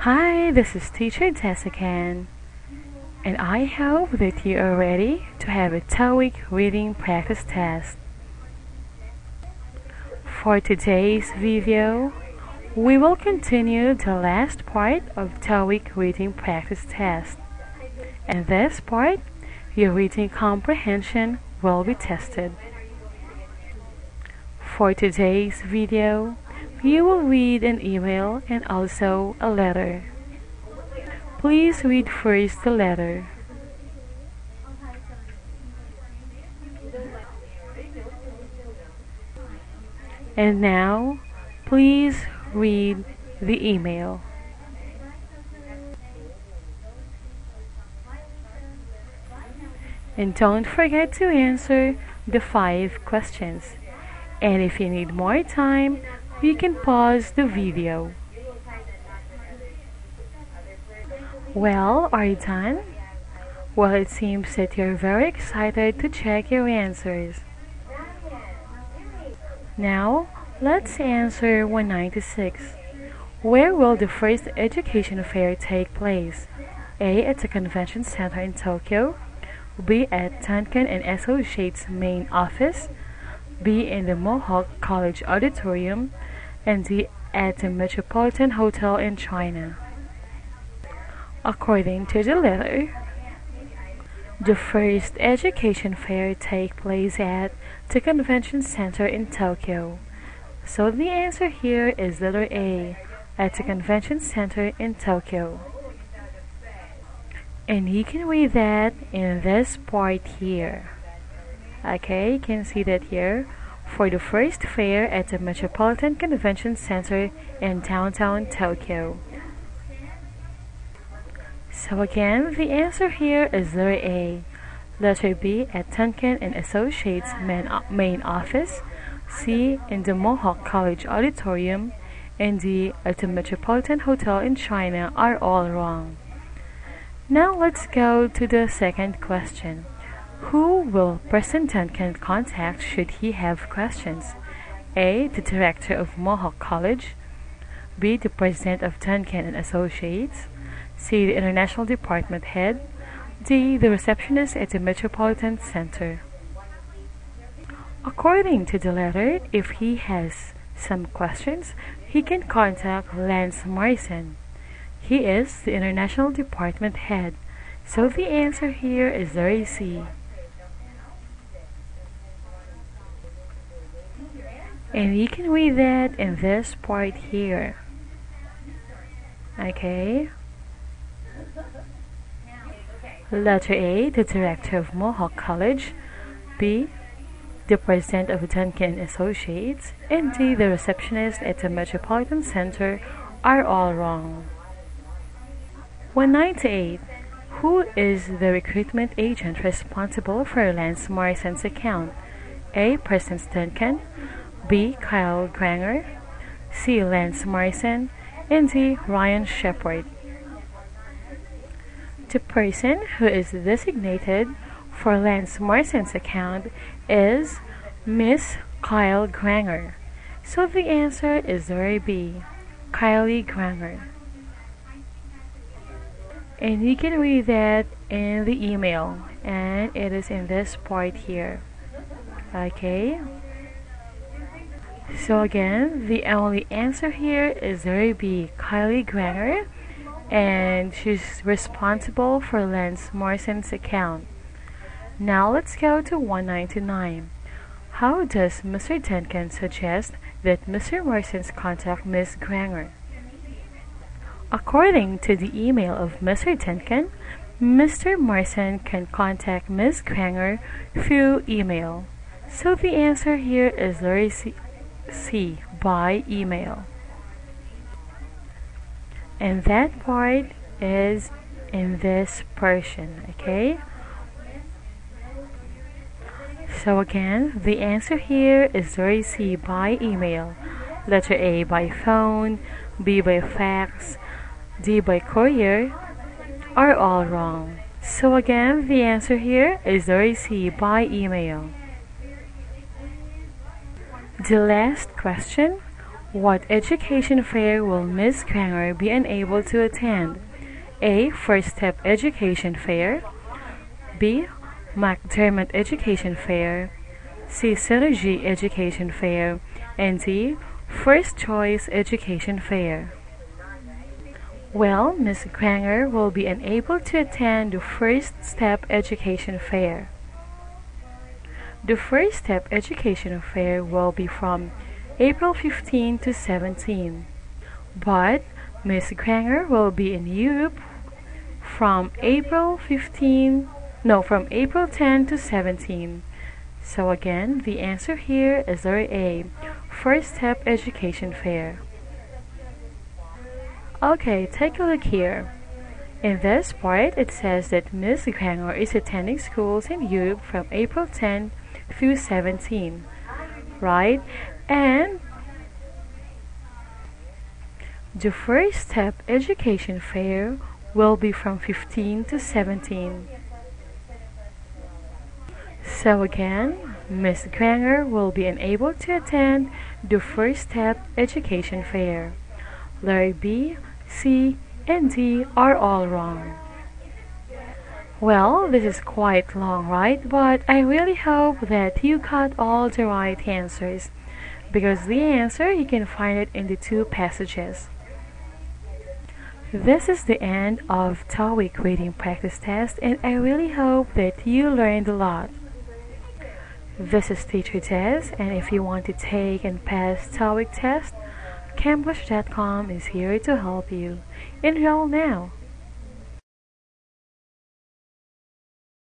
Hi, this is Teacher Jessica, and I hope that you are ready to have a TOEIC reading practice test. For today's video, we will continue the last part of TOEIC reading practice test. In this part, your reading comprehension will be tested. For today's video, you will read an email and also a letter. Please read first the letter. And now, please read the email. And don't forget to answer the 5 questions. And if you need more time, you can pause the video. Well, are you done? Well, it seems that you're very excited to check your answers. Now, let's answer 196. Where will the first education fair take place? A. At the Convention Center in Tokyo. B. At Tankan and Associates main office. B. In the Mohawk College Auditorium. And D. At the Metropolitan Hotel in China. According to the letter, the first education fair take place at the Convention Center in Tokyo. So the answer here is letter A, at the Convention Center in Tokyo. And you can read that in this part here. Okay, you can see that here. For the first fair at the Metropolitan Convention Center in downtown Tokyo. So again, the answer here is letter A. Letter B, at Tankan and Associates main office. C, in the Mohawk College Auditorium. And D, at the Metropolitan Hotel in China are all wrong. Now let's go to the second question. Who will President Tankan contact should he have questions? A, the director of Mohawk College. B, the president of Tankan and Associates. C, the international department head. D, the receptionist at the Metropolitan Center. According to the letter, if he has some questions, he can contact Lance Morrison. He is the international department head. So the answer here is letter C. And you can read that in this part here. Okay. Letter A, the director of Mohawk College. B, the president of Tankan Associates. And D, the receptionist at the Metropolitan Center are all wrong. 198. Who is the recruitment agent responsible for Lance Morrison's account? A, President Tankan. B, Kyle Granger. C, Lance Morrison. And D, Ryan Shepard. The person who is designated for Lance Morrison's account is Miss Kyle Granger. So the answer is letter B, Kylie Granger. And you can read that in the email, and it is in this part here. Okay. So again, the only answer here is letter B, Kylie Granger, and she's responsible for Lance Morrison's account. Now let's go to 199. How does Mr. Tankan suggest that Mr. Morrison contact Ms. Granger? According to the email of Mr. Tankan, Mr. Morrison can contact Ms. Granger through email. So the answer here is letter C, by email. And that part is in this portion, okay? So again, the answer here is letter C, by email. Letter A, by phone. B, by fax. D, by courier are all wrong. So again, the answer here is letter C, by email. The last question, What education fair will Miss Kranger be unable to attend? A. First Step Education Fair, B. McDermott Education Fair, C. Synergy Education Fair, and D. First Choice Education Fair. Well, Miss Kranger will be unable to attend the First Step Education Fair. The First Step Education Fair will be from April 15 to 17, but Miss Kranger will be in Europe from April 10 to 17. So again, the answer here is letter A, First Step Education Fair. Okay, take a look here. In this part, it says that Miss Kranger is attending schools in Europe from April 10 through 17, right? And the First Step Education Fair will be from 15 to 17. So again, Miss Kranger will be unable to attend the First Step Education Fair. Letter B, C, and D are all wrong. Well, this is quite long, right? But I really hope that you got all the right answers, because the answer, you can find it in the two passages. This is the end of TOEIC reading practice test, and I really hope that you learned a lot. This is Teacher Tess, and if you want to take and pass TOEIC test, Cambridge.com is here to help you. Enroll now.